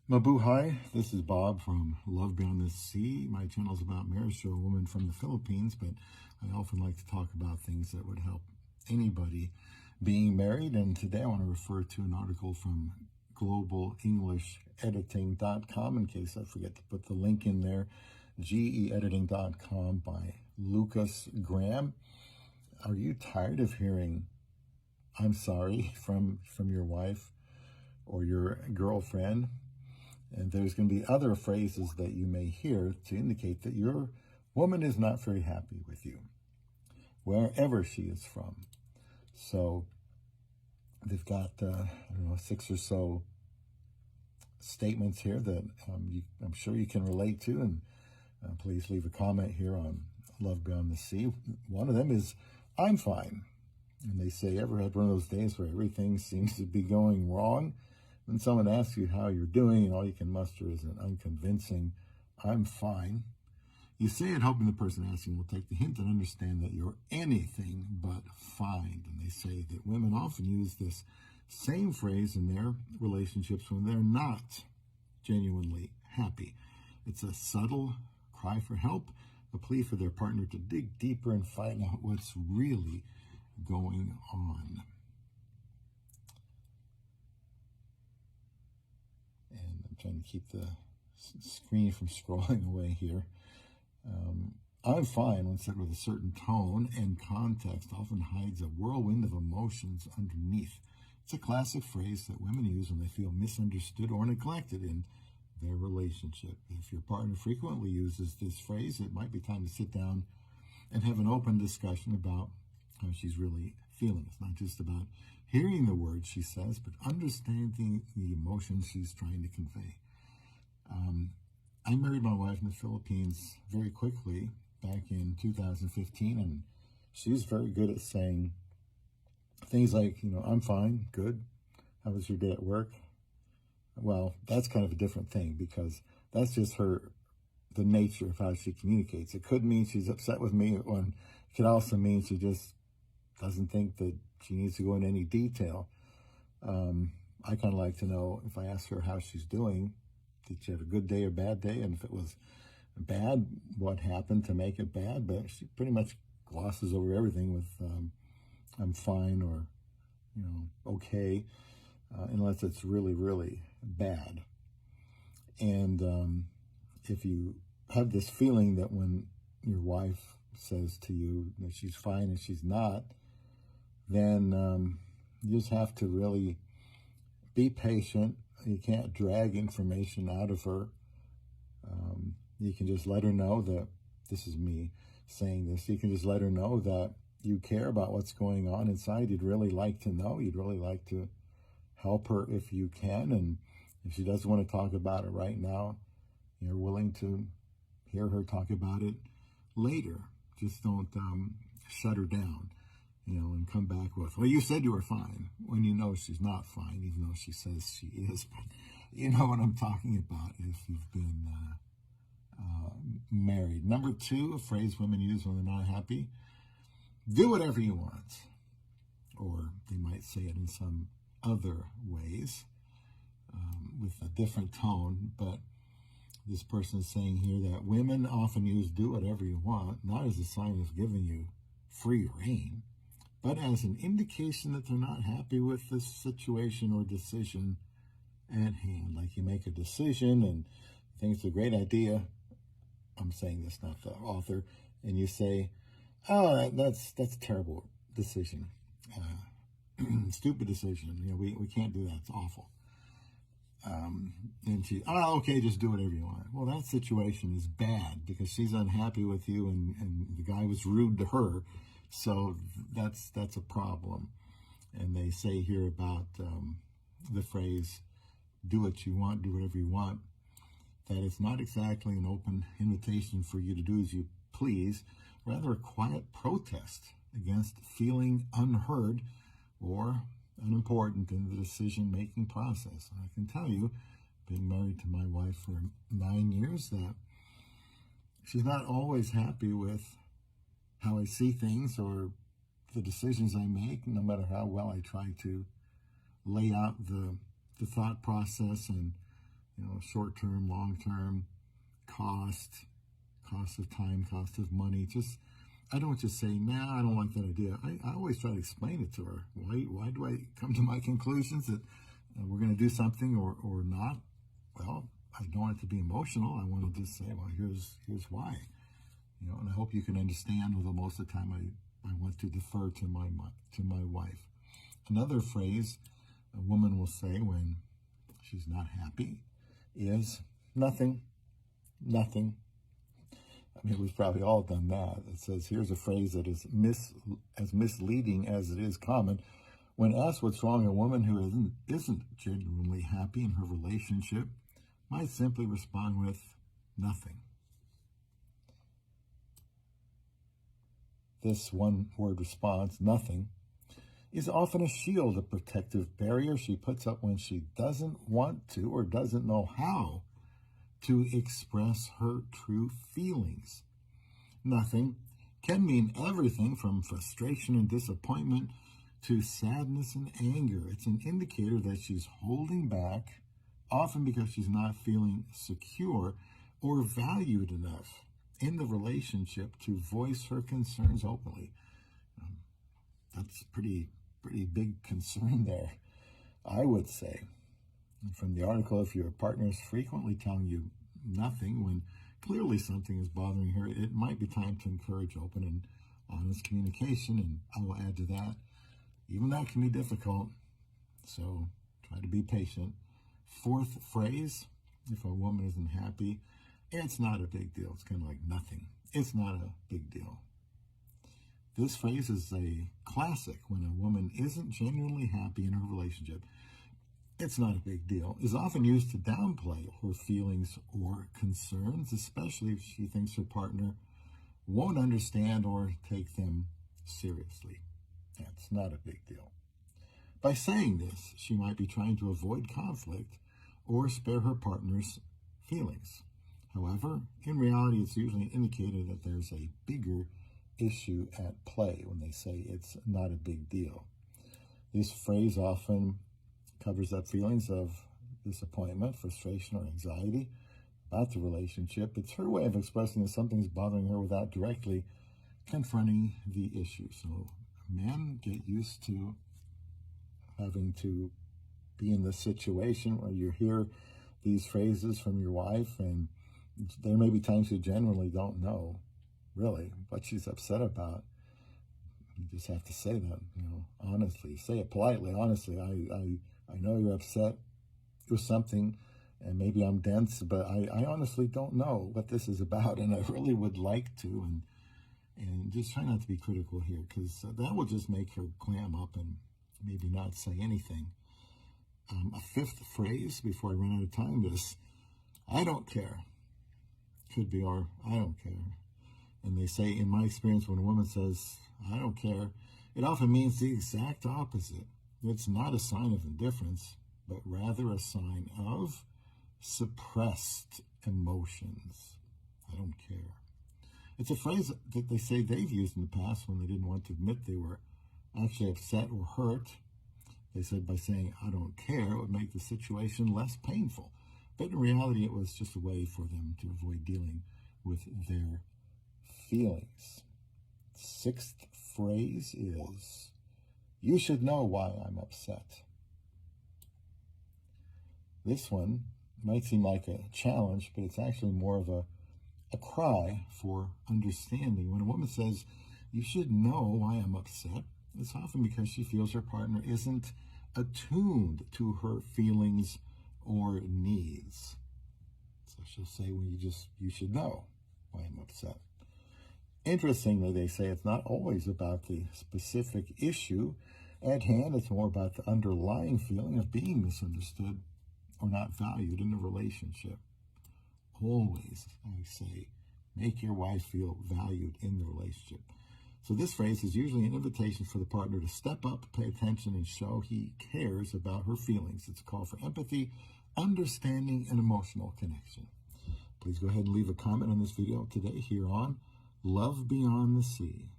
Mabuhay, this is Bob from Love Beyond the Sea. My channel is about marriage to a woman from the Philippines, but I often like to talk about things that would help anybody being married. And today I want to refer to an article from globalenglished.editing.com in case I forget to put the link in there, geediting.com by Lucas Graham. Are you tired of hearing "I'm sorry" from your wife or your girlfriend? And there's going to be other phrases that you may hear to indicate that your woman is not very happy with you, wherever she is from. So they've got, 6 or so statements here that I'm sure you can relate to. And please leave a comment here on Love Beyond the Sea. One of them is, "I'm fine." And they say, ever had one of those days where everything seems to be going wrong? When someone asks you how you're doing and all you can muster is an unconvincing "I'm fine," you say it hoping the person asking will take the hint and understand that you're anything but fine. And they say that women often use this same phrase in their relationships when they're not genuinely happy. It's a subtle cry for help, a plea for their partner to dig deeper and find out what's really going on. And I'm trying to keep the screen from scrolling away here. "I'm fine," when said with a certain tone and context, often hides a whirlwind of emotions underneath. It's a classic phrase that women use when they feel misunderstood or neglected in their relationship. If your partner frequently uses this phrase, it might be time to sit down and have an open discussion about how she's really feeling. It's not just about hearing the words she says, but understanding the emotions she's trying to convey. I married my wife in the Philippines very quickly back in 2015, and she was very good at saying things like, "I'm fine, good. How was your day at work?" Well, that's kind of a different thing because that's just the nature of how she communicates. It could mean she's upset with me, or it could also mean she just doesn't think that she needs to go into any detail. I kind of like to know, if I ask her how she's doing, did she have a good day or bad day? And if it was bad, what happened to make it bad? But she pretty much glosses over everything with "I'm fine" or, "okay," unless it's really, really bad. And if you have this feeling that when your wife says to you that she's fine and she's not, then you just have to really be patient. You can't drag information out of her. You can just let her know that, this is me saying this, you can just let her know that you care about what's going on inside. You'd really like to know. You'd really like to help her if you can. And if she doesn't want to talk about it right now, you're willing to hear her talk about it later. Just don't shut her down, and come back with, "Well, you said you were fine," when you know she's not fine, even though she says she is. But you know what I'm talking about if you've been married. Number 2, a phrase women use when they're not happy: "Do whatever you want." Or they might say it in some other ways with a different tone, but this person is saying here that women often use "do whatever you want" not as a sign of giving you free reign, but as an indication that they're not happy with the situation or decision at hand. Like you make a decision and think it's a great idea. I'm saying this, not the author. And you say, "Oh, that's a terrible decision. Stupid decision. We can't do that. It's awful." And she, "Oh, okay, just do whatever you want." Well, that situation is bad because she's unhappy with you and the guy was rude to her. So that's a problem. And they say here about the phrase, "do what you want, do whatever you want," that it's not exactly an open invitation for you to do as you please, rather a quiet protest against feeling unheard or unimportant in the decision-making process. And I can tell you, being married to my wife for 9 years, that she's not always happy with how I see things or the decisions I make, no matter how well I try to lay out the thought process and short-term, long-term, cost of time, cost of money. I don't just say, nah, I don't like that idea. I always try to explain it to her. Why do I come to my conclusions that we're going to do something or not? Well, I don't want it to be emotional. I want to just say, well, here's why. And I hope you can understand, although most of the time I want to defer to my wife. Another phrase a woman will say when she's not happy is nothing. I mean, we've probably all done that. It says, here's a phrase that is as misleading as it is common. When asked what's wrong, a woman who isn't genuinely happy in her relationship might simply respond with nothing. This one-word response, nothing, is often a shield, a protective barrier she puts up when she doesn't want to or doesn't know how to express her true feelings. Nothing can mean everything from frustration and disappointment to sadness and anger. It's an indicator that she's holding back, often because she's not feeling secure or valued enough in the relationship to voice her concerns openly. That's pretty big concern there, I would say. From the article, if your partner is frequently telling you nothing when clearly something is bothering her, it might be time to encourage open and honest communication. And I will add to that, even that can be difficult, so try to be patient. Fourth phrase, if a woman isn't happy, it's not a big deal. It's kind of like nothing. It's not a big deal. This phrase is a classic when a woman isn't genuinely happy in her relationship. It's not a big deal. Is often used to downplay her feelings or concerns, especially if she thinks her partner won't understand or take them seriously. That's not a big deal. By saying this, she might be trying to avoid conflict or spare her partner's feelings. However, in reality, it's usually an indicator that there's a bigger issue at play when they say it's not a big deal. This phrase often covers up feelings of disappointment, frustration, or anxiety about the relationship. It's her way of expressing that something's bothering her without directly confronting the issue. So men, get used to having to be in this situation where you hear these phrases from your wife, and there may be times you generally don't know really what she's upset about. You just have to say that, honestly. Say it politely, honestly. I know you're upset with something, and maybe I'm dense, but I honestly don't know what this is about, and I really would like to, and just try not to be critical here, because that will just make her clam up and maybe not say anything. A fifth phrase before I run out of time is, I don't care. Could be, or I don't care. And they say, in my experience, when a woman says, I don't care, it often means the exact opposite. It's not a sign of indifference, but rather a sign of suppressed emotions. I don't care. It's a phrase that they say they've used in the past when they didn't want to admit they were actually upset or hurt. They said by saying, I don't care, it would make the situation less painful. But in reality, it was just a way for them to avoid dealing with their feelings. Sixth phrase is, you should know why I'm upset. This one might seem like a challenge, but it's actually more of a cry for understanding. When a woman says, you should know why I'm upset, it's often because she feels her partner isn't attuned to her feelings or needs. So she'll say, well, you should know why I'm upset. Interestingly, they say it's not always about the specific issue at hand. It's more about the underlying feeling of being misunderstood or not valued in a relationship. Always, I say, make your wife feel valued in the relationship. So this phrase is usually an invitation for the partner to step up, pay attention, and show he cares about her feelings. It's a call for empathy, understanding, and emotional connection. Please go ahead and leave a comment on this video today here on Love Beyond the Sea.